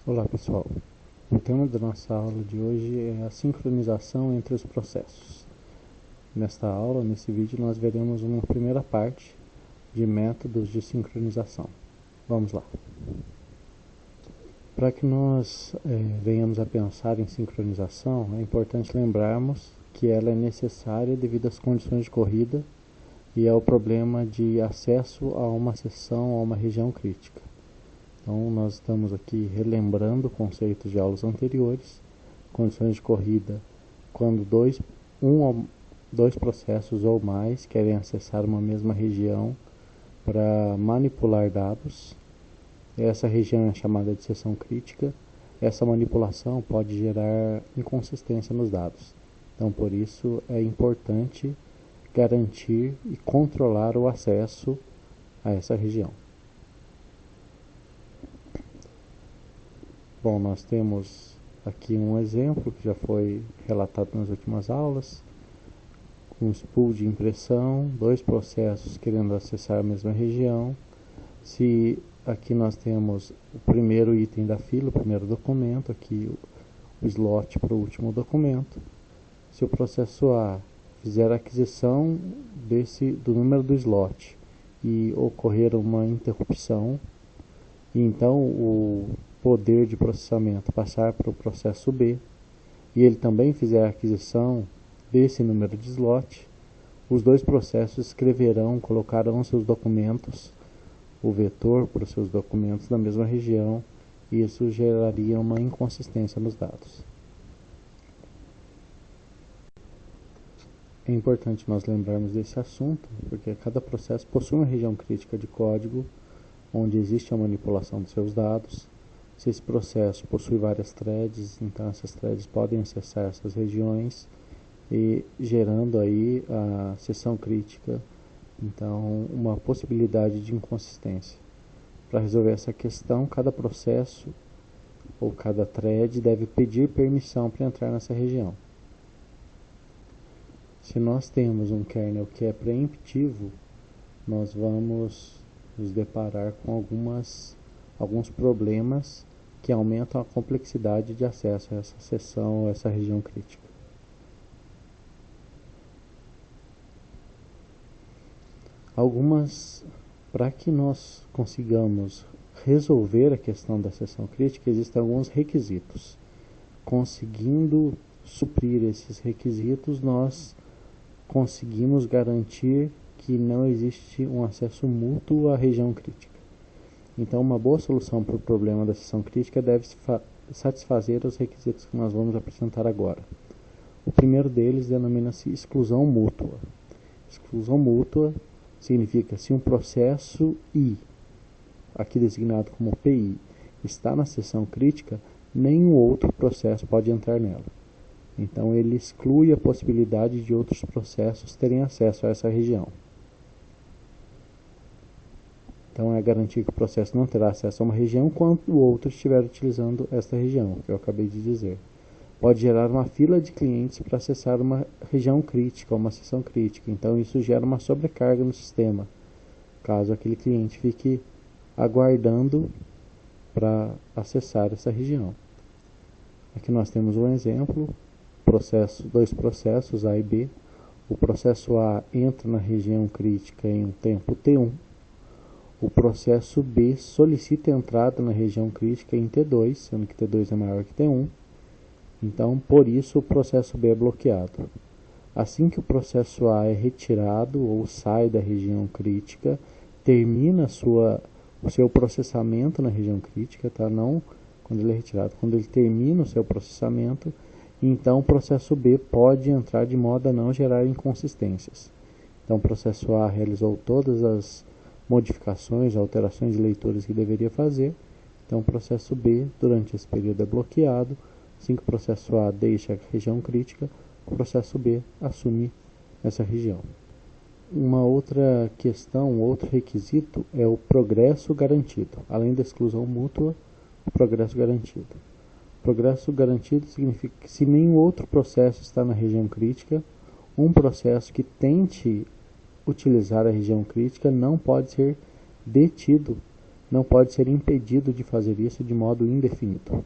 Olá pessoal, o tema da nossa aula de hoje é a sincronização entre os processos. Nesta aula, nesse vídeo, nós veremos uma primeira parte de métodos de sincronização. Vamos lá. Para que nós venhamos a pensar em sincronização, é importante lembrarmos que ela é necessária devido às condições de corrida e ao problema de acesso a uma seção, a uma região crítica. Então, nós estamos aqui relembrando conceitos de aulas anteriores. Condições de corrida, quando dois processos ou mais querem acessar uma mesma região para manipular dados. Essa região é chamada de seção crítica. Essa manipulação pode gerar inconsistência nos dados. Então, por isso, é importante garantir e controlar o acesso a essa região. Bom, nós temos aqui um exemplo que já foi relatado nas últimas aulas. Um spool de impressão, dois processos querendo acessar a mesma região. Se aqui nós temos o primeiro item da fila, o primeiro documento, aqui o slot para o último documento. Se o processo A fizer a aquisição do número do slot e ocorrer uma interrupção, e então o poder de processamento passar para o processo B, e ele também fizer a aquisição desse número de slot, os dois processos colocarão seus documentos, o vetor para os seus documentos na mesma região, e isso geraria uma inconsistência nos dados. É importante nós lembrarmos desse assunto, porque cada processo possui uma região crítica de código, onde existe a manipulação dos seus dados. Se esse processo possui várias threads, então essas threads podem acessar essas regiões e gerando aí a seção crítica, então uma possibilidade de inconsistência. Para resolver essa questão, cada processo ou cada thread deve pedir permissão para entrar nessa região. Se nós temos um kernel que é preemptivo, nós vamos nos deparar com alguns problemas que aumentam a complexidade de acesso a essa seção ou essa região crítica. Para que nós consigamos resolver a questão da seção crítica, existem alguns requisitos. Conseguindo suprir esses requisitos, nós conseguimos garantir que não existe um acesso mútuo à região crítica. Então, uma boa solução para o problema da seção crítica deve satisfazer os requisitos que nós vamos apresentar agora. O primeiro deles denomina-se exclusão mútua. Exclusão mútua significa se um processo I, aqui designado como PI, está na seção crítica, nenhum outro processo pode entrar nela. Então, ele exclui a possibilidade de outros processos terem acesso a essa região. Então, é garantir que o processo não terá acesso a uma região quando o outro estiver utilizando esta região, que eu acabei de dizer. Pode gerar uma fila de clientes para acessar uma região crítica, uma seção crítica. Então, isso gera uma sobrecarga no sistema, caso aquele cliente fique aguardando para acessar essa região. Aqui nós temos um exemplo, dois processos, A e B. O processo A entra na região crítica em um tempo T1. O processo B solicita entrada na região crítica em T2, sendo que T2 é maior que T1. Então, por isso, o processo B é bloqueado. Assim que o processo A é retirado ou sai da região crítica, termina o seu processamento na região crítica, tá? Não quando ele é retirado, quando ele termina o seu processamento, então o processo B pode entrar de modo a não gerar inconsistências. Então, o processo A realizou todas as modificações, alterações de leituras que deveria fazer. Então, o processo B, durante esse período, é bloqueado. Assim que o processo A deixa a região crítica, o processo B assume essa região. Uma outra questão, outro requisito é o progresso garantido. Além da exclusão mútua, o progresso garantido. Progresso garantido significa que se nenhum outro processo está na região crítica, um processo que tente utilizar a região crítica não pode ser detido não pode ser impedido de fazer isso de modo indefinido.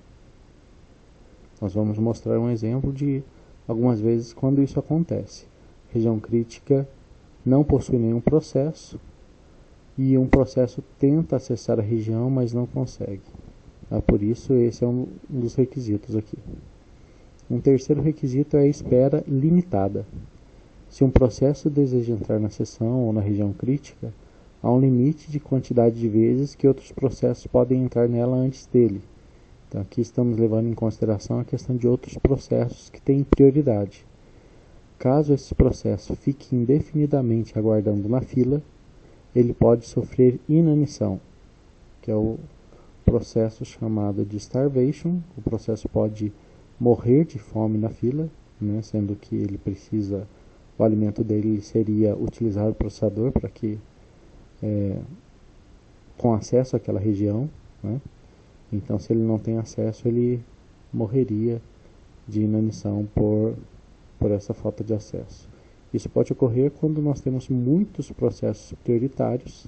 Nós vamos mostrar um exemplo de algumas vezes quando isso acontece. Região crítica não possui nenhum processo e um processo tenta acessar a região, mas não consegue. Por isso, esse é um dos requisitos aqui. Um terceiro requisito é a espera limitada. Se um processo deseja entrar na seção ou na região crítica, há um limite de quantidade de vezes que outros processos podem entrar nela antes dele. Então, aqui estamos levando em consideração a questão de outros processos que têm prioridade. Caso esse processo fique indefinidamente aguardando na fila, ele pode sofrer inanição, que é o processo chamado de starvation. O processo pode morrer de fome na fila, né, sendo que ele precisa, o alimento dele seria utilizar o processador para que, com acesso àquela região, né, então se ele não tem acesso, ele morreria de inanição por essa falta de acesso. Isso pode ocorrer quando nós temos muitos processos prioritários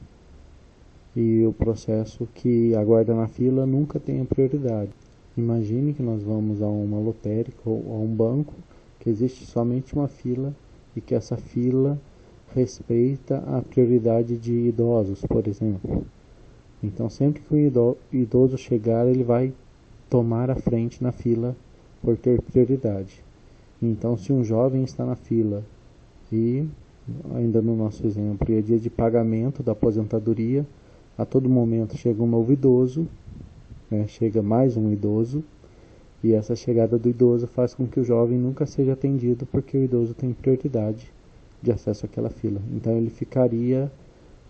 e o processo que aguarda na fila nunca tem a prioridade. Imagine que nós vamos a uma lotérica ou a um banco que existe somente uma fila e que essa fila respeita a prioridade de idosos, por exemplo. Então, sempre que o idoso chegar, ele vai tomar a frente na fila por ter prioridade. Então, se um jovem está na fila e, ainda no nosso exemplo, é dia de pagamento da aposentadoria, a todo momento chega um novo idoso, né, chega mais um idoso, e essa chegada do idoso faz com que o jovem nunca seja atendido, porque o idoso tem prioridade de acesso àquela fila. Então, ele ficaria,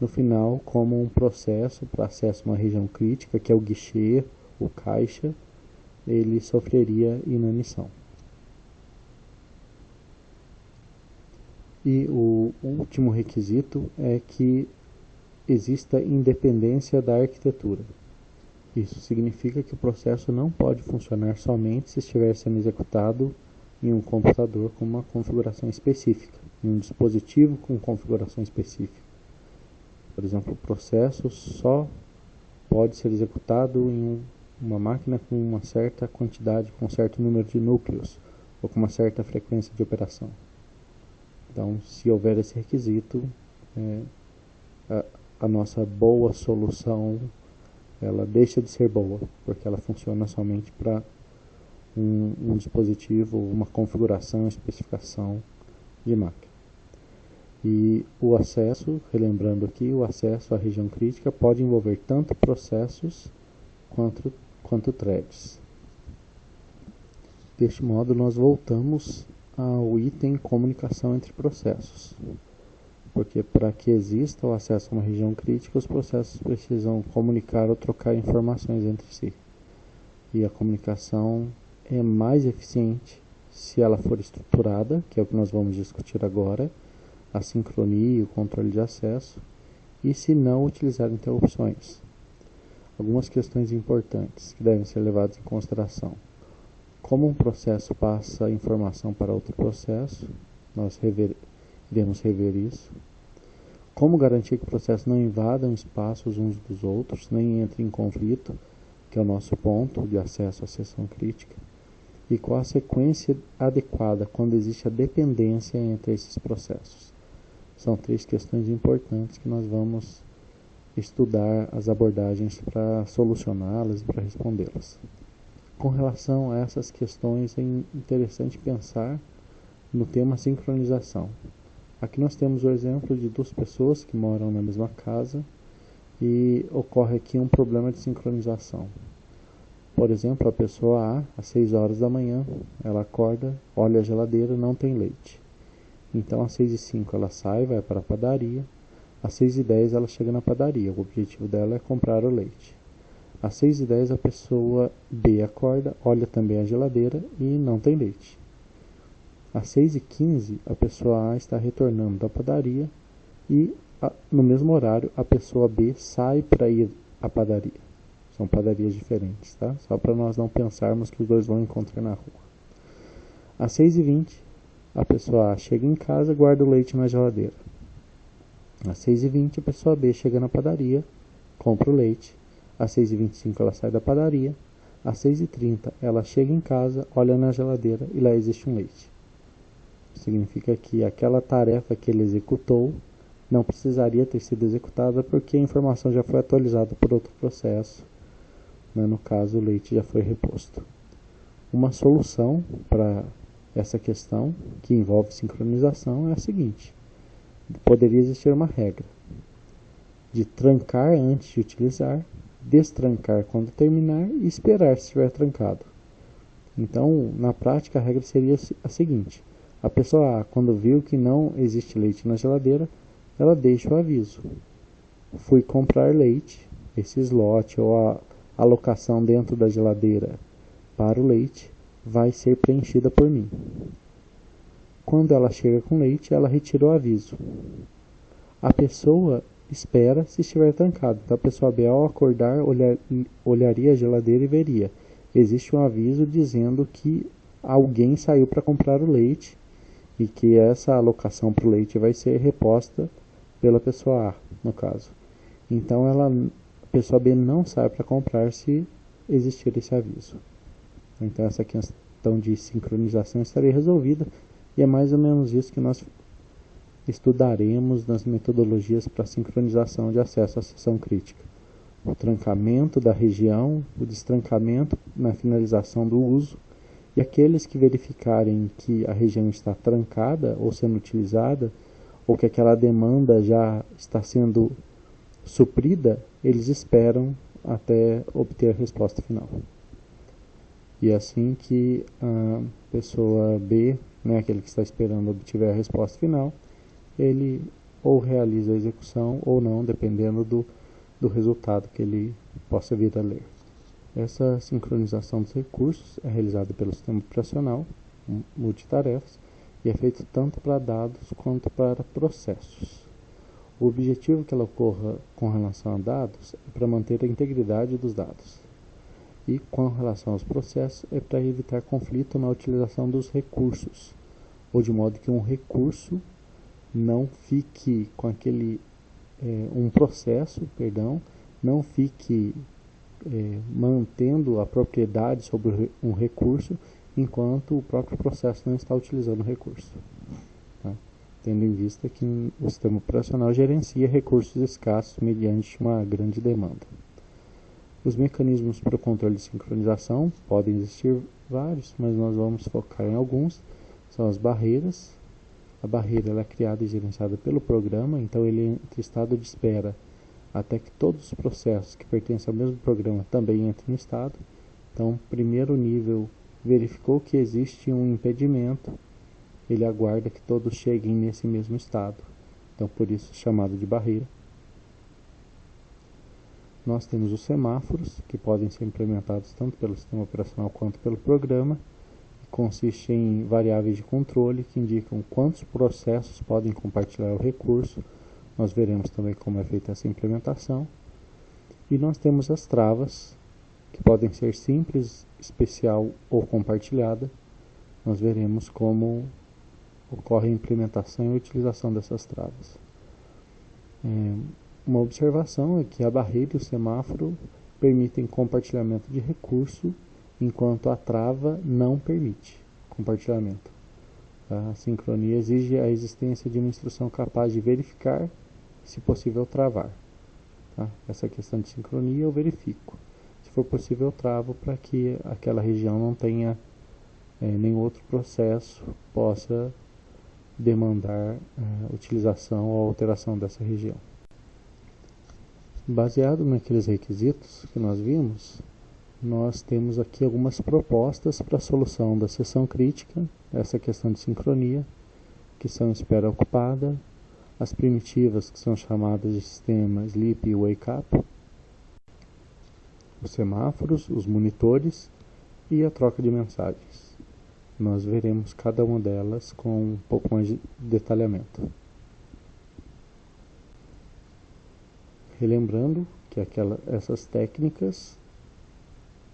no final, como um processo para acesso a uma região crítica, que é o guichê, o caixa, ele sofreria inanição. E o último requisito é que exista independência da arquitetura. Isso significa que o processo não pode funcionar somente se estiver sendo executado em um computador com uma configuração específica, em um dispositivo com configuração específica. Por exemplo, o processo só pode ser executado em uma máquina com uma certa quantidade, com um certo número de núcleos, ou com uma certa frequência de operação. Então, se houver esse requisito, a nossa boa solução, ela deixa de ser boa, porque ela funciona somente para um dispositivo, uma configuração, especificação de máquina. E o acesso, relembrando aqui, o acesso à região crítica pode envolver tanto processos quanto threads. Deste modo, nós voltamos ao item comunicação entre processos, porque para que exista o acesso a uma região crítica, os processos precisam comunicar ou trocar informações entre si. E a comunicação é mais eficiente se ela for estruturada, que é o que nós vamos discutir agora, a sincronia e o controle de acesso, e se não utilizar interrupções. Algumas questões importantes que devem ser levadas em consideração. Como um processo passa informação para outro processo, nós iremos rever isso. Como garantir que o processo não invada espaços uns dos outros, nem entre em conflito, que é o nosso ponto de acesso à seção crítica. E qual a sequência adequada quando existe a dependência entre esses processos. São 3 questões importantes que nós vamos estudar as abordagens para solucioná-las e para respondê-las. Com relação a essas questões, é interessante pensar no tema sincronização. Aqui nós temos o exemplo de 2 pessoas que moram na mesma casa e ocorre aqui um problema de sincronização. Por exemplo, a pessoa A, às 6 horas da manhã, ela acorda, olha a geladeira, não tem leite. Então, às 6h05 ela sai, vai para a padaria. Às 6h10 ela chega na padaria. O objetivo dela é comprar o leite. Às 6h10 a pessoa B acorda, olha também a geladeira e não tem leite. Às 6h15 a pessoa A está retornando da padaria e no mesmo horário a pessoa B sai para ir à padaria. São padarias diferentes, tá? Só para nós não pensarmos que os dois vão encontrar na rua. Às 6h20 a pessoa A chega em casa e guarda o leite na geladeira. Às 6h20 a pessoa B chega na padaria, compra o leite Às 6h25 ela sai da padaria. Às 6h30 ela chega em casa, olha na geladeira e lá existe um leite. Significa que aquela tarefa que ele executou não precisaria ter sido executada porque a informação já foi atualizada por outro processo. No caso, o leite já foi reposto. Uma solução para essa questão, que envolve sincronização, é a seguinte. Poderia existir uma regra de trancar antes de utilizar, destrancar quando terminar e esperar se estiver trancado. Então, na prática, a regra seria a seguinte. A pessoa A, quando viu que não existe leite na geladeira, ela deixa o aviso. Fui comprar leite, esse slot ou a alocação dentro da geladeira para o leite vai ser preenchida por mim. Quando ela chega com leite, ela retira o aviso. A pessoa espera se estiver trancado. Então a pessoa B, ao acordar, olharia a geladeira e veria. Existe um aviso dizendo que alguém saiu para comprar o leite e que essa alocação para o leite vai ser reposta pela pessoa A, no caso. Então a pessoa B não sai para comprar se existir esse aviso. Então essa questão de sincronização estaria resolvida e é mais ou menos isso que nós estudaremos nas metodologias para sincronização de acesso à seção crítica. O trancamento da região, o destrancamento na finalização do uso, e aqueles que verificarem que a região está trancada ou sendo utilizada, ou que aquela demanda já está sendo suprida, eles esperam até obter a resposta final. E assim que a pessoa B, aquele que está esperando, obtiver a resposta final, ele ou realiza a execução ou não, dependendo do resultado que ele possa vir a ler. Essa sincronização dos recursos é realizada pelo sistema operacional, multitarefas, e é feita tanto para dados quanto para processos. O objetivo que ela ocorra com relação a dados é para manter a integridade dos dados. E com relação aos processos é para evitar conflito na utilização dos recursos, ou de modo que um recurso não fique com um processo, não fique mantendo a propriedade sobre um recurso enquanto o próprio processo não está utilizando o recurso. Tá? Tendo em vista que o sistema operacional gerencia recursos escassos mediante uma grande demanda. Os mecanismos para o controle de sincronização podem existir vários, mas nós vamos focar em alguns. São as barreiras. A barreira ela é criada e gerenciada pelo programa, então ele entra em estado de espera até que todos os processos que pertencem ao mesmo programa também entrem no estado. Então, primeiro nível verificou que existe um impedimento, ele aguarda que todos cheguem nesse mesmo estado. Então, por isso chamado de barreira. Nós temos os semáforos, que podem ser implementados tanto pelo sistema operacional quanto pelo programa. Consiste em variáveis de controle que indicam quantos processos podem compartilhar o recurso. Nós veremos também como é feita essa implementação. E nós temos as travas, que podem ser simples, especial ou compartilhada. Nós veremos como ocorre a implementação e a utilização dessas travas. Uma observação é que a barreira e o semáforo permitem compartilhamento de recurso, enquanto a trava não permite compartilhamento. A sincronia exige a existência de uma instrução capaz de verificar, se possível, travar. Tá? Essa questão de sincronia eu verifico. Se for possível, eu travo para que aquela região não tenha nenhum outro processo possa demandar utilização ou alteração dessa região. Baseado naqueles requisitos que nós vimos, nós temos aqui algumas propostas para a solução da seção crítica, essa questão de sincronia, que são espera ocupada, as primitivas que são chamadas de sistema sleep e wake up, os semáforos, os monitores e a troca de mensagens. Nós veremos cada uma delas com um pouco mais de detalhamento. Relembrando que essas técnicas,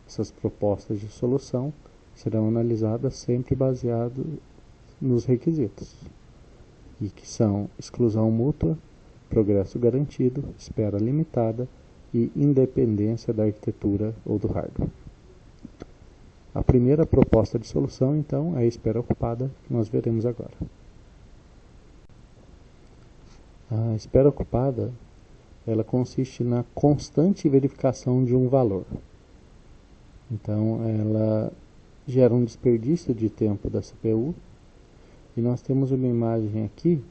essas propostas de solução, serão analisadas sempre baseado nos requisitos, e que são exclusão mútua, progresso garantido, espera limitada, e independência da arquitetura ou do hardware. A primeira proposta de solução, então, é a espera ocupada, que nós veremos agora. A espera ocupada, ela consiste na constante verificação de um valor. Então, ela gera um desperdício de tempo da CPU, e nós temos uma imagem aqui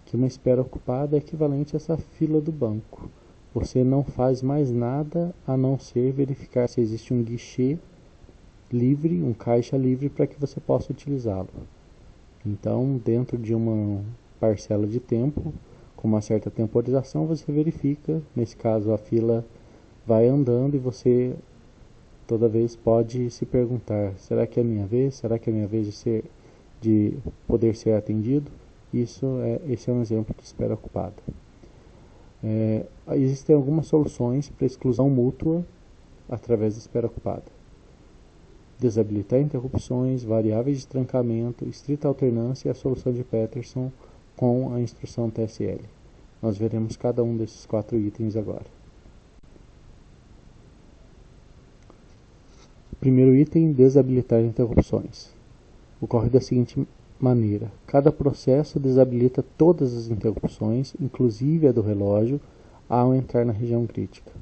que uma espera ocupada é equivalente a essa fila do banco. Você não faz mais nada a não ser verificar se existe um guichê livre, um caixa livre para que você possa utilizá-lo. Então, dentro de uma parcela de tempo, com uma certa temporização, você verifica. Nesse caso, a fila vai andando e você toda vez pode se perguntar: será que é a minha vez? Será que é a minha vez de poder ser atendido? Esse é um exemplo de espera ocupada. Existem algumas soluções para exclusão mútua através da espera ocupada: desabilitar interrupções, variáveis de trancamento, estrita alternância e a solução de Peterson com a instrução TSL. Nós veremos cada um desses 4 itens agora. Primeiro item, desabilitar interrupções. Ocorre da seguinte maneira: cada processo desabilita todas as interrupções, inclusive a do relógio, ao entrar na região crítica.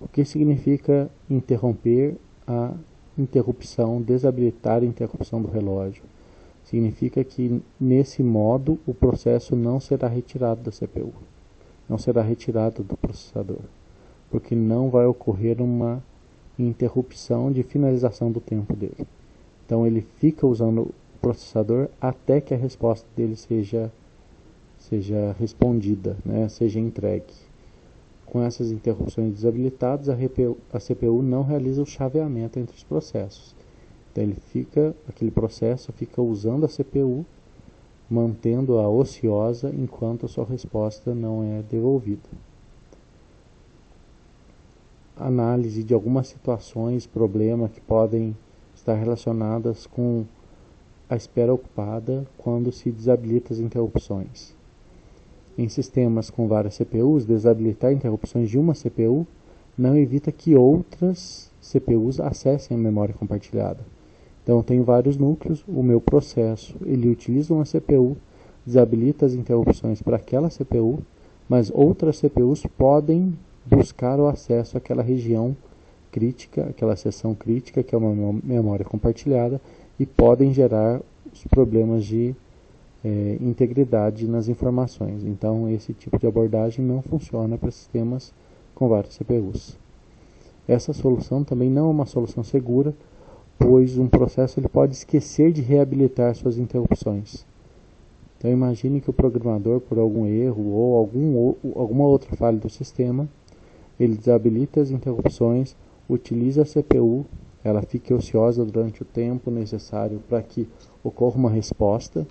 O que significa interromper a interrupção, desabilitar a interrupção do relógio? Significa que, nesse modo, o processo não será retirado da CPU, não será retirado do processador, porque não vai ocorrer uma interrupção de finalização do tempo dele. Então ele fica usando o processador até que a resposta dele seja respondida, né, seja entregue. Com essas interrupções desabilitadas, a CPU não realiza o chaveamento entre os processos. Então aquele processo fica usando a CPU, mantendo-a ociosa enquanto a sua resposta não é devolvida. Análise de algumas situações, problemas que podem estar relacionadas com a espera ocupada quando se desabilita as interrupções. Em sistemas com várias CPUs, desabilitar interrupções de uma CPU não evita que outras CPUs acessem a memória compartilhada. Então, eu tenho vários núcleos, o meu processo, ele utiliza uma CPU, desabilita as interrupções para aquela CPU, mas outras CPUs podem buscar o acesso àquela região crítica, aquela seção crítica, que é uma memória compartilhada, e podem gerar os problemas de integridade nas informações. Então, esse tipo de abordagem não funciona para sistemas com vários CPUs. Essa solução também não é uma solução segura, pois um processo ele pode esquecer de reabilitar suas interrupções. Então, imagine que o programador, por algum erro ou alguma outra falha do sistema, ele desabilita as interrupções, utiliza a CPU, ela fica ociosa durante o tempo necessário para que ocorra uma resposta.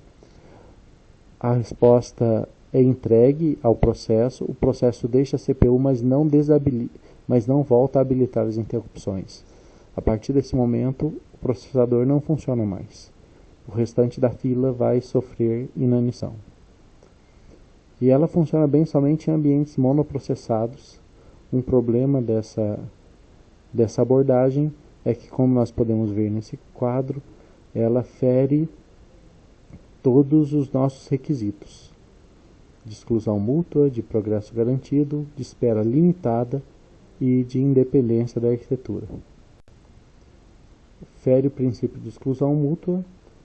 A resposta é entregue ao processo, o processo deixa a CPU, mas não volta a habilitar as interrupções. A partir desse momento, o processador não funciona mais. O restante da fila vai sofrer inanição. E ela funciona bem somente em ambientes monoprocessados. Um problema dessa abordagem é que, como nós podemos ver nesse quadro, ela fere todos os nossos requisitos de exclusão mútua, de progresso garantido, de espera limitada e de independência da arquitetura. Fere o princípio de exclusão mútua,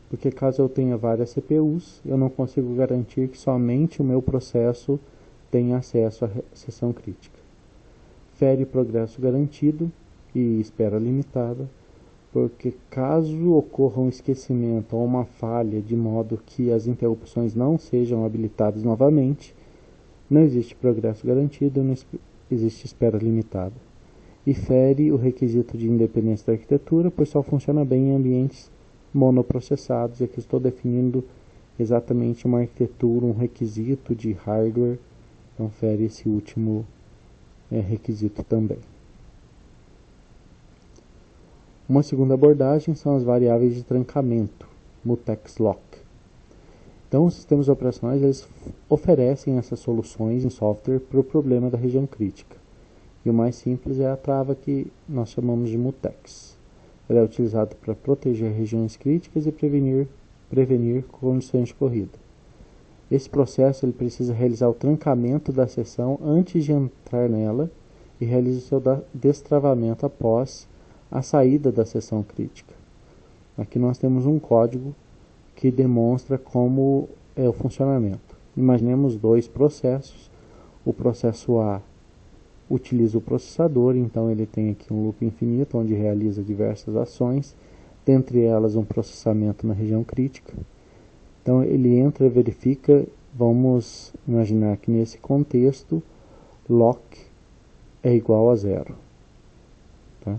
porque caso eu tenha várias CPUs, eu não consigo garantir que somente o meu processo tenha acesso à seção crítica. Fere progresso garantido e espera limitada, porque caso ocorra um esquecimento ou uma falha de modo que as interrupções não sejam habilitadas novamente, não existe progresso garantido, não existe espera limitada. E fere o requisito de independência da arquitetura, pois só funciona bem em ambientes monoprocessados. E aqui estou definindo exatamente uma arquitetura, um requisito de hardware, então fere esse último requisito também. Uma segunda abordagem são as variáveis de trancamento, mutex lock. Então, os sistemas operacionais eles oferecem essas soluções em software para o problema da região crítica. E o mais simples é a trava, que nós chamamos de mutex. Ela é utilizada para proteger regiões críticas e prevenir condições de corrida. Esse processo ele precisa realizar o trancamento da seção antes de entrar nela e realiza o seu destravamento após a saída da seção crítica. Aqui nós temos um código que demonstra como é o funcionamento. Imaginemos dois processos. O processo A utiliza o processador, então ele tem aqui um loop infinito onde realiza diversas ações, dentre elas um processamento na região crítica. Então ele entra e verifica, vamos imaginar que nesse contexto lock é igual a 0. Tá?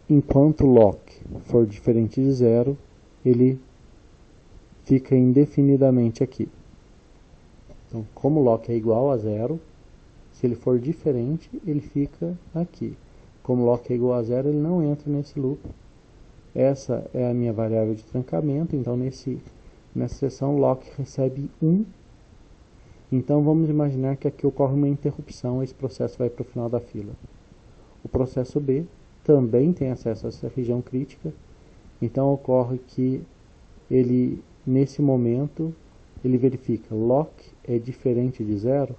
Enquanto lock for diferente de 0, ele fica indefinidamente aqui. Então, como lock é igual a 0, se ele for diferente, ele fica aqui. Como lock é igual a 0, ele não entra nesse loop. Essa é a minha variável de trancamento, então nessa seção lock recebe 1. Então vamos imaginar que aqui ocorre uma interrupção, esse processo vai para o final da fila. O processo B também tem acesso a essa região crítica, então ocorre que ele, nesse momento, ele verifica lock é diferente de 0.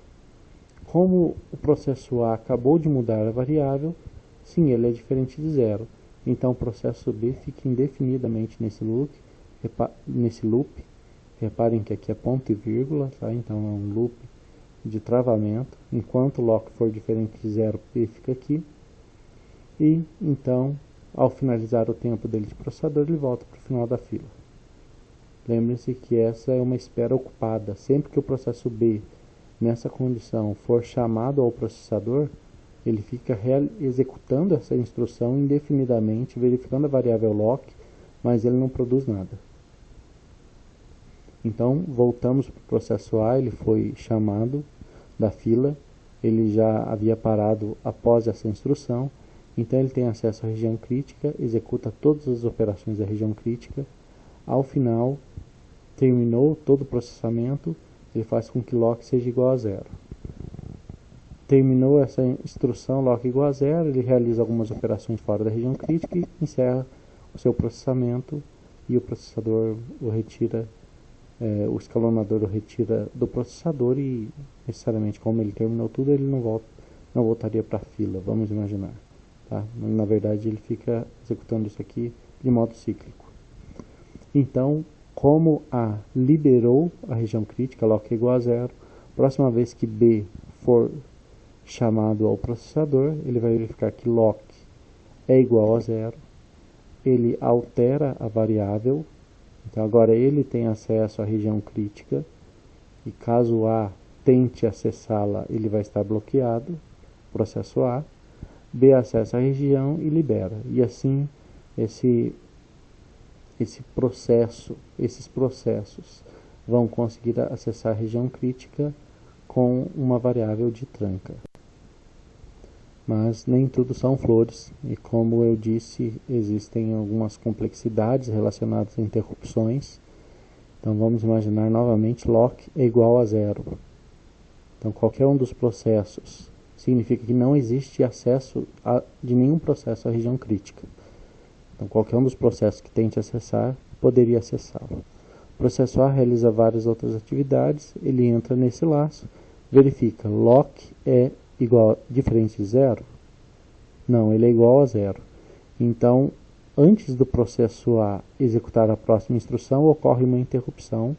Como o processo A acabou de mudar a variável, sim, ele é diferente de 0. Então o processo B fica indefinidamente nesse loop. Reparem que aqui é ponto e vírgula, tá? Então é um loop de travamento. Enquanto o lock for diferente de 0, B fica aqui. E então, ao finalizar o tempo dele de processador, ele volta para o final da fila. Lembre-se que essa é uma espera ocupada. Sempre que o processo B, nessa condição, for chamado ao processador, ele fica executando essa instrução indefinidamente, verificando a variável lock, mas ele não produz nada. Então, voltamos para o processo A, ele foi chamado da fila, ele já havia parado após essa instrução, então ele tem acesso à região crítica, executa todas as operações da região crítica. Ao final, terminou todo o processamento, ele faz com que lock seja igual a 0. Terminou essa instrução lock igual a 0, ele realiza algumas operações fora da região crítica e encerra o seu processamento, e o processador o retira, o escalonador o retira do processador, e necessariamente, como ele terminou tudo, ele não voltaria para a fila, vamos imaginar. Tá? Na verdade, ele fica executando isso aqui de modo cíclico. Então, como A liberou a região crítica, lock é igual a 0, próxima vez que B for chamado ao processador, ele vai verificar que lock é igual a 0, ele altera a variável, então agora ele tem acesso à região crítica, e caso A tente acessá-la, ele vai estar bloqueado, processo A. B acessa a região e libera, e assim esses processos vão conseguir acessar a região crítica com uma variável de tranca. Mas nem tudo são flores, e como eu disse, existem algumas complexidades relacionadas a interrupções. Então vamos imaginar novamente lock é igual a 0. Então qualquer um dos processos significa que não existe acesso de nenhum processo à região crítica. Então qualquer um dos processos que tente acessar, poderia acessá-lo. O processo A realiza várias outras atividades, ele entra nesse laço, verifica, lock é diferente de 0? Não, ele é igual a 0. Então, antes do processo A executar a próxima instrução, ocorre uma interrupção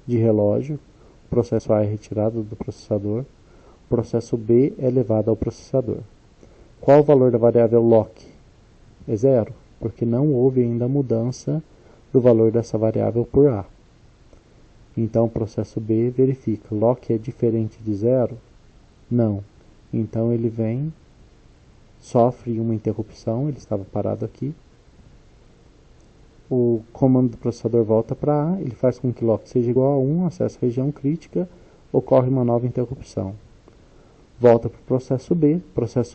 de relógio, o processo A é retirado do processador, o processo B é levado ao processador. Qual o valor da variável lock? É 0, porque não houve ainda mudança do valor dessa variável por A. Então o processo B verifica, lock é diferente de 0? Não. Então ele vem, sofre uma interrupção, ele estava parado aqui. O comando do processador volta para A, ele faz com que lock seja igual a 1, acessa a região crítica, ocorre uma nova interrupção. Volta para o processo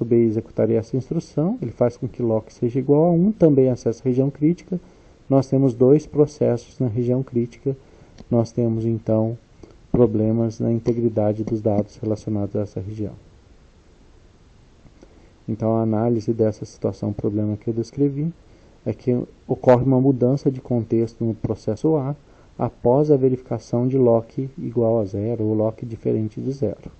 B executaria essa instrução, ele faz com que lock seja igual a 1, também acessa a região crítica. Nós temos dois processos na região crítica, nós temos então problemas na integridade dos dados relacionados a essa região. Então a análise dessa situação, problema que eu descrevi, é que ocorre uma mudança de contexto no processo A após a verificação de lock igual a zero ou lock diferente de zero.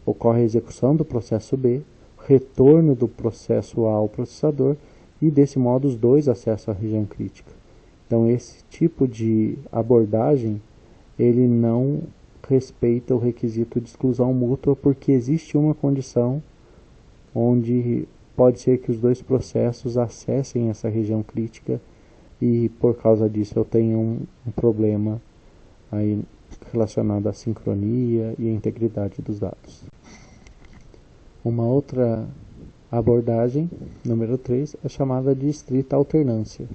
Ocorre a execução do processo B, retorno do processo A ao processador e desse modo os dois acessam a região crítica. Então esse tipo de abordagem ele não respeita o requisito de exclusão mútua porque existe uma condição onde pode ser que os dois processos acessem essa região crítica e por causa disso eu tenho um problema aí relacionado à sincronia e à integridade dos dados. Uma outra abordagem, número 3, é chamada de estrita alternância.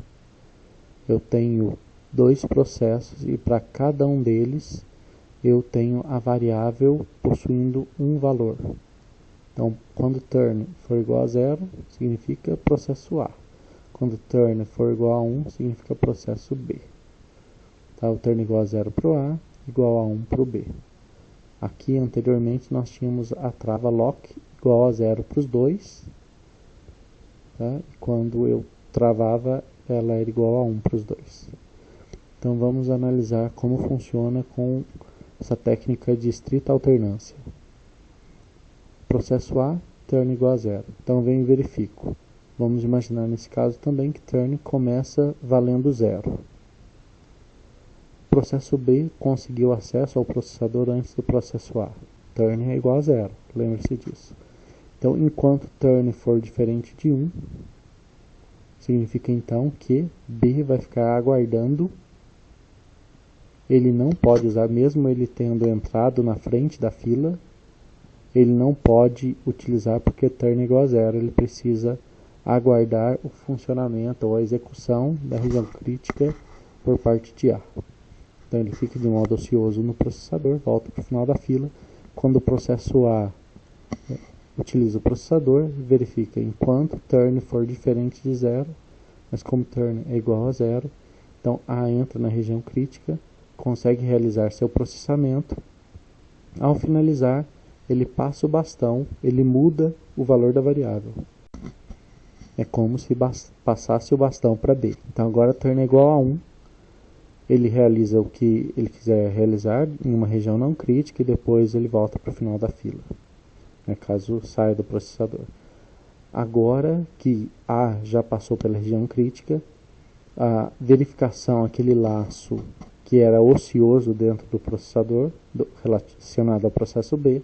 Eu tenho dois processos e para cada um deles eu tenho a variável possuindo um valor. Então, quando turn for igual a 0, significa processo A. Quando turn for igual a 1, significa processo B. Tá? O turn igual a 0 para o A, igual a 1 para o B. Aqui, anteriormente, nós tínhamos a trava lock igual a 0 para os dois. Tá? E quando eu travava, ela era igual a 1 para os dois. Então, vamos analisar como funciona com essa técnica de estrita alternância. Processo A, turn igual a 0. Então, venho e verifico. Vamos imaginar nesse caso também que turn começa valendo 0. Processo B conseguiu acesso ao processador antes do processo A. Turn é igual a 0, lembre-se disso. Então, enquanto turn for diferente de 1, significa então que B vai ficar aguardando. Ele não pode usar, mesmo ele tendo entrado na frente da fila, ele não pode utilizar porque turn é igual a 0. Ele precisa aguardar o funcionamento ou a execução da região crítica por parte de A. Então ele fica de modo ocioso no processador, volta para o final da fila. Quando o processo A utiliza o processador, verifica enquanto turn for diferente de 0, mas como turn é igual a 0, então A entra na região crítica, consegue realizar seu processamento. Ao finalizar, ele passa o bastão, ele muda o valor da variável. É como se passasse o bastão para B. Então agora turn é igual a 1. Ele realiza o que ele quiser realizar em uma região não crítica e depois ele volta para o final da fila, caso saia do processador. Agora que A já passou pela região crítica, a verificação, aquele laço que era ocioso dentro do processador, relacionado ao processo B,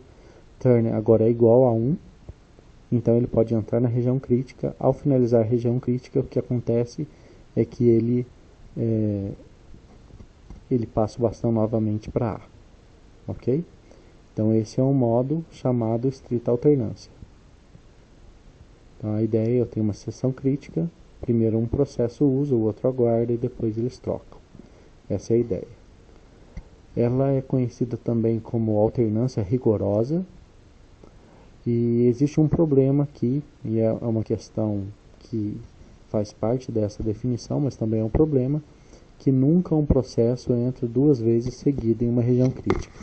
turn agora é igual a 1, então ele pode entrar na região crítica. Ao finalizar a região crítica, o que acontece é que ele passa o bastão novamente para A, ok? Então esse é um modo chamado estrita alternância. Então a ideia é eu tenho uma seção crítica, primeiro um processo usa, o outro aguarda e depois eles trocam. Essa é a ideia. Ela é conhecida também como alternância rigorosa. E existe um problema aqui, e é uma questão que faz parte dessa definição, mas também é um problema, que nunca um processo entra duas vezes seguido em uma região crítica.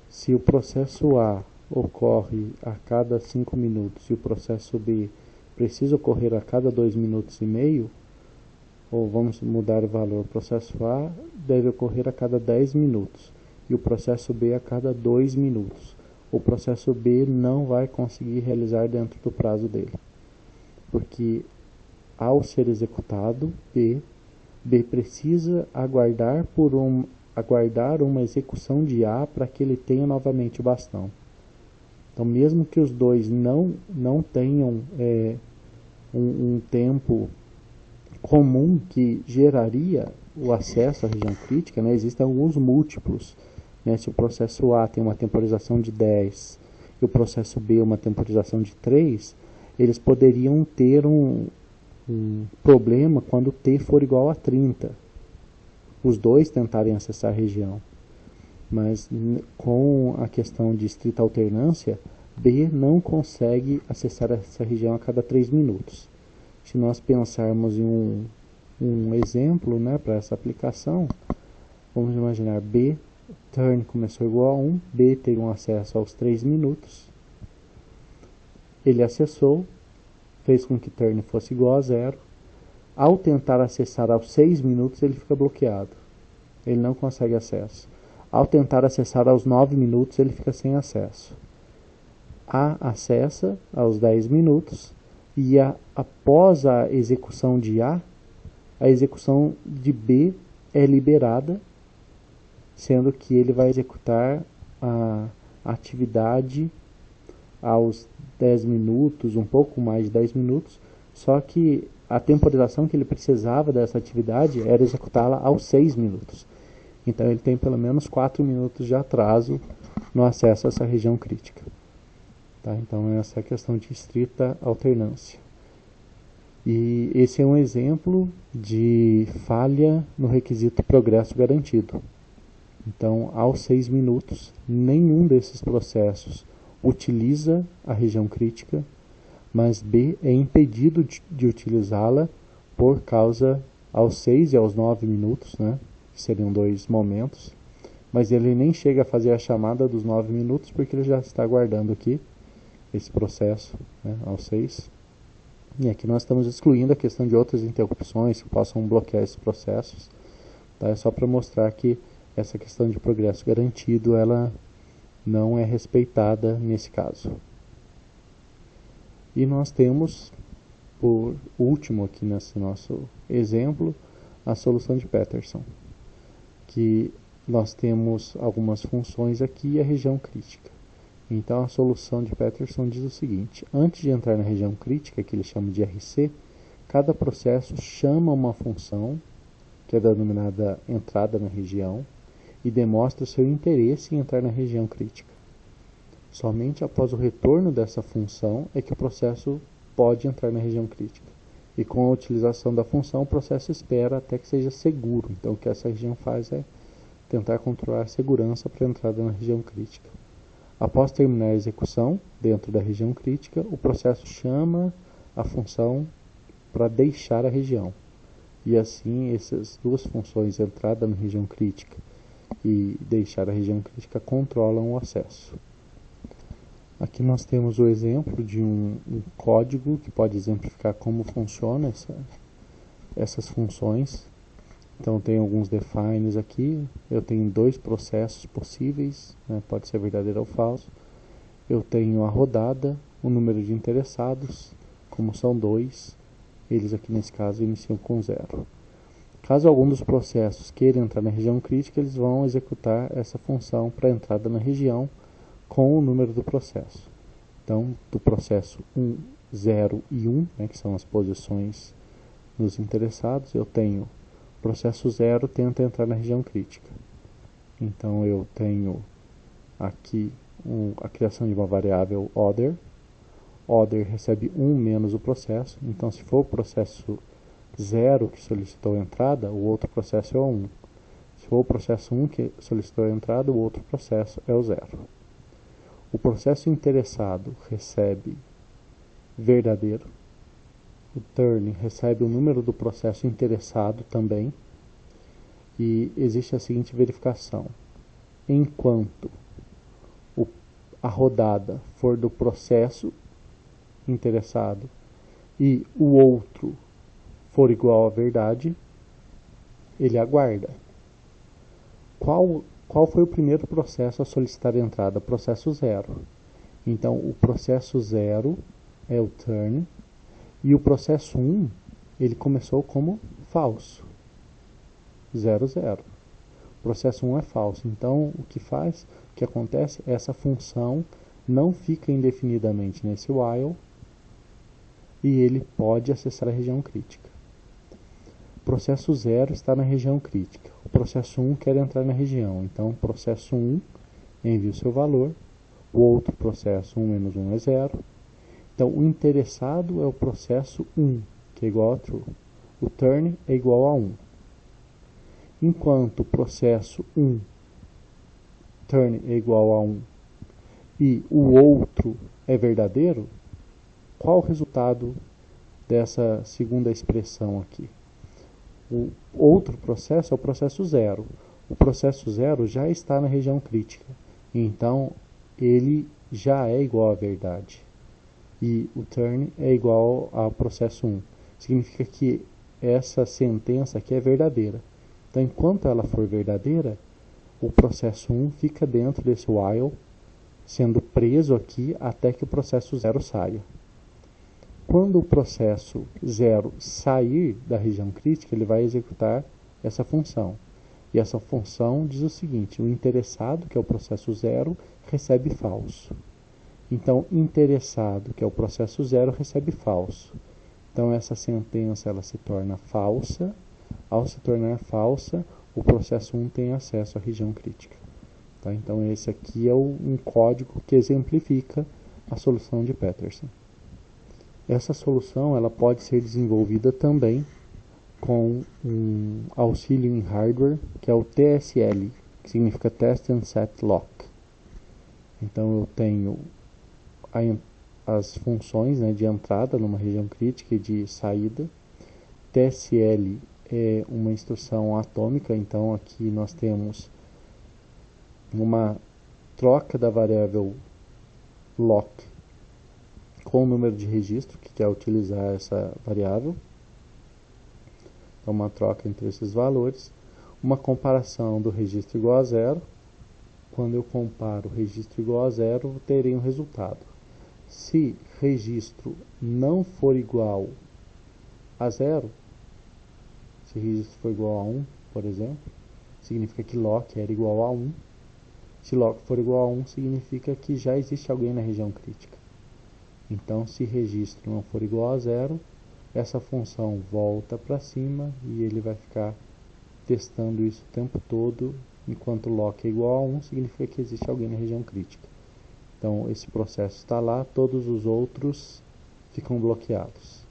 Se o processo A ocorre a cada 5 minutos e o processo B precisa ocorrer a cada 2 minutos e meio, ou vamos mudar o valor, o processo A deve ocorrer a cada 10 minutos e o processo B a cada 2 minutos. O processo B não vai conseguir realizar dentro do prazo dele, porque ao ser executado B precisa aguardar uma execução de A para que ele tenha novamente o bastão. Então, mesmo que os dois não tenham um tempo comum que geraria o acesso à região crítica, existem alguns múltiplos. Se o processo A tem uma temporização de 10 e o processo B uma temporização de 3, eles poderiam ter um problema quando T for igual a 30. Os dois tentarem acessar a região. Mas com a questão de estrita alternância, B não consegue acessar essa região a cada 3 minutos. Se nós pensarmos em um exemplo para essa aplicação, vamos imaginar B, turn começou igual a 1, B teve um acesso aos 3 minutos. ele acessou, fez com que turn fosse igual a 0. Ao tentar acessar aos 6 minutos, ele fica bloqueado. Ele não consegue acesso. Ao tentar acessar aos 9 minutos, ele fica sem acesso. A acessa aos 10 minutos e após a execução de A execução de B é liberada, sendo que ele vai executar a atividade aos 10 minutos, um pouco mais de 10 minutos, só que a temporização que ele precisava dessa atividade era executá-la aos 6 minutos. Então ele tem pelo menos 4 minutos de atraso no acesso a essa região crítica. Tá? Então essa é a questão de estrita alternância. E esse é um exemplo de falha no requisito progresso garantido. Então, aos 6 minutos, nenhum desses processos utiliza a região crítica, mas B é impedido de utilizá-la por causa aos 6 e aos 9 minutos, né, que seriam 2 momentos, mas ele nem chega a fazer a chamada dos 9 minutos porque ele já está aguardando aqui esse processo, né, aos 6. E aqui nós estamos excluindo a questão de outras interrupções que possam bloquear esses processos. Tá? É só para mostrar que essa questão de progresso garantido, ela não é respeitada nesse caso. E nós temos, por último aqui nesse nosso exemplo, a solução de Peterson, que nós temos algumas funções aqui e a região crítica. Então a solução de Peterson diz o seguinte: antes de entrar na região crítica, que ele chama de RC, cada processo chama uma função, que é denominada entrada na região, e demonstra seu interesse em entrar na região crítica. Somente após o retorno dessa função é que o processo pode entrar na região crítica. E com a utilização da função, o processo espera até que seja seguro. Então o que essa região faz é tentar controlar a segurança para a entrada na região crítica. Após terminar a execução dentro da região crítica, o processo chama a função para deixar a região. E assim, essas duas funções, entrada na região crítica e deixar a região crítica, controlam o acesso. Aqui nós temos o exemplo de um código que pode exemplificar como funciona essas funções. Então tem alguns defines aqui, eu tenho 2 processos possíveis, né, pode ser verdadeiro ou falso. Eu tenho a rodada, o número de interessados, como são 2, eles aqui nesse caso iniciam com 0. Caso algum dos processos queira entrar na região crítica, eles vão executar essa função para entrada na região com o número do processo. Então, do processo 1, 0 e 1, né, que são as posições dos interessados, eu tenho processo 0 tenta entrar na região crítica. Então eu tenho aqui a criação de uma variável order. Order recebe 1 menos o processo. Então se for o processo 0 que solicitou a entrada, o outro processo é o 1. Se for o processo 1 que solicitou a entrada, o outro processo é o 0. O processo interessado recebe verdadeiro. O turn recebe o número do processo interessado também. E existe a seguinte verificação: enquanto a rodada for do processo interessado e o outro for igual à verdade, ele aguarda. Qual foi o primeiro processo a solicitar a entrada? Processo 0. Então o processo 0 é o turn. E o processo 1, ele começou como falso. 0, 0. O processo 1 é falso. Então, o que acontece? Essa função não fica indefinidamente nesse while e ele pode acessar a região crítica. O processo 0 está na região crítica. O processo 1 quer entrar na região. Então, o processo 1 envia o seu valor. O outro processo, 1 menos 1 é 0. Então, o interessado é o processo 1, que é igual a true. O turn é igual a 1. Enquanto o processo 1, turn é igual a 1, e o outro é verdadeiro, qual o resultado dessa segunda expressão aqui? O outro processo é o processo 0. O processo 0 já está na região crítica. Então, ele já é igual à verdade. e o turn é igual ao processo 1. Significa que essa sentença aqui é verdadeira. Então, enquanto ela for verdadeira, o processo 1 fica dentro desse while, sendo preso aqui até que o processo 0 saia. Quando o processo 0 sair da região crítica, ele vai executar essa função. E essa função diz o seguinte: o interessado, que é o processo 0, recebe falso. Então, interessado, que é o processo 0, recebe falso. Então, essa sentença ela se torna falsa. Ao se tornar falsa, o processo 1 tem acesso à região crítica. Tá? Então, esse aqui é um código que exemplifica a solução de Peterson. Essa solução ela pode ser desenvolvida também com um auxílio em hardware, que é o TSL, que significa Test and Set Lock. Então, eu tenho as funções, né, de entrada numa região crítica e de saída. TSL é uma instrução atômica, então aqui nós temos uma troca da variável lock com o número de registro que quer utilizar essa variável. Então, uma troca entre esses valores. Uma comparação do registro igual a 0. Quando eu comparo o registro igual a 0, eu terei um resultado. Se registro não for igual a 0, se registro for igual a 1, por exemplo, significa que lock era igual a 1. Se lock for igual a 1, significa que já existe alguém na região crítica. Então, se registro não for igual a 0, essa função volta para cima e ele vai ficar testando isso o tempo todo. Enquanto lock é igual a 1, significa que existe alguém na região crítica. Então, esse processo está lá, todos os outros ficam bloqueados.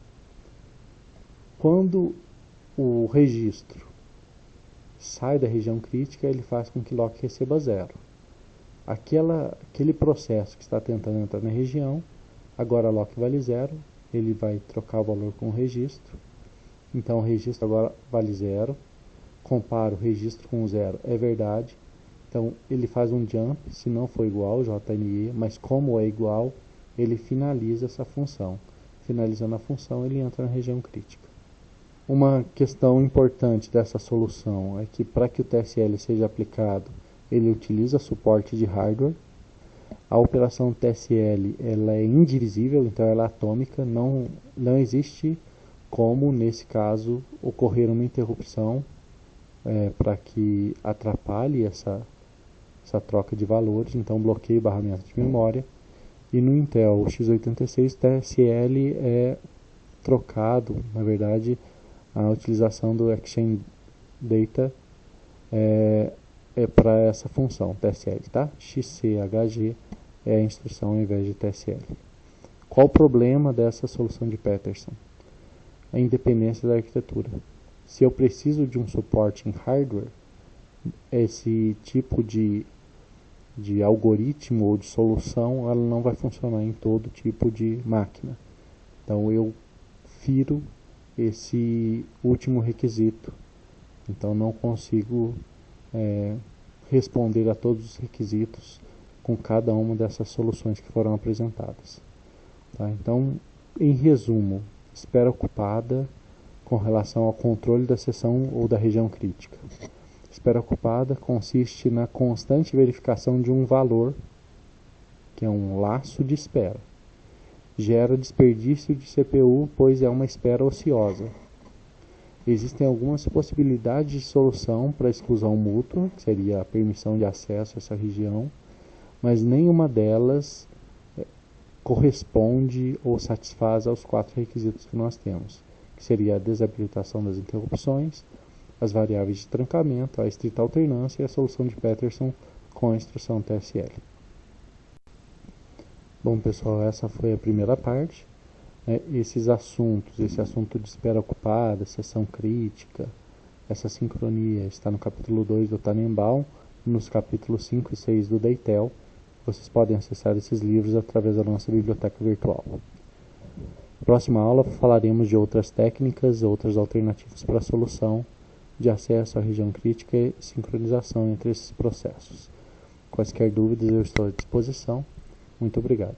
Quando o registro sai da região crítica, ele faz com que lock receba 0. Aquele processo que está tentando entrar na região, agora lock vale 0, ele vai trocar o valor com o registro. Então, o registro agora vale 0. Compara o registro com o 0, é verdade. Então, ele faz um jump, se não for igual, JNE, mas como é igual, ele finaliza essa função. Finalizando a função, ele entra na região crítica. Uma questão importante dessa solução é que, para que o TSL seja aplicado, ele utiliza suporte de hardware. A operação TSL ela é indivisível, então ela é atômica, não existe como, nesse caso, ocorrer uma interrupção para que atrapalhe essa troca de valores, então bloqueio barramento de memória. E no Intel x86, TSL é trocado, na verdade, a utilização do Exchange Data é para essa função, TSL, tá? XCHG é a instrução ao invés de TSL. Qual o problema dessa solução de Peterson? A independência da arquitetura. Se eu preciso de um suporte em hardware, esse tipo de algoritmo ou de solução ela não vai funcionar em todo tipo de máquina. Então, eu firo esse último requisito. Então, não consigo responder a todos os requisitos com cada uma dessas soluções que foram apresentadas. Tá? Então, em resumo, espera ocupada com relação ao controle da seção ou da região crítica. Espera ocupada consiste na constante verificação de um valor, que é um laço de espera. Gera desperdício de CPU, pois é uma espera ociosa. Existem algumas possibilidades de solução para exclusão mútua, que seria a permissão de acesso a essa região, mas nenhuma delas corresponde ou satisfaz aos 4 requisitos que nós temos, que seria a desabilitação das interrupções, as variáveis de trancamento, a estrita alternância e a solução de Peterson com a instrução TSL. Bom, pessoal, essa foi a primeira parte. Esses assuntos, esse assunto de espera ocupada, seção crítica, essa sincronia está no capítulo 2 do Tannenbaum, nos capítulos 5 e 6 do Deitel. Vocês podem acessar esses livros através da nossa biblioteca virtual. Na próxima aula falaremos de outras técnicas, outras alternativas para a solução de acesso à região crítica e sincronização entre esses processos. Quaisquer dúvidas eu estou à disposição. Muito obrigado.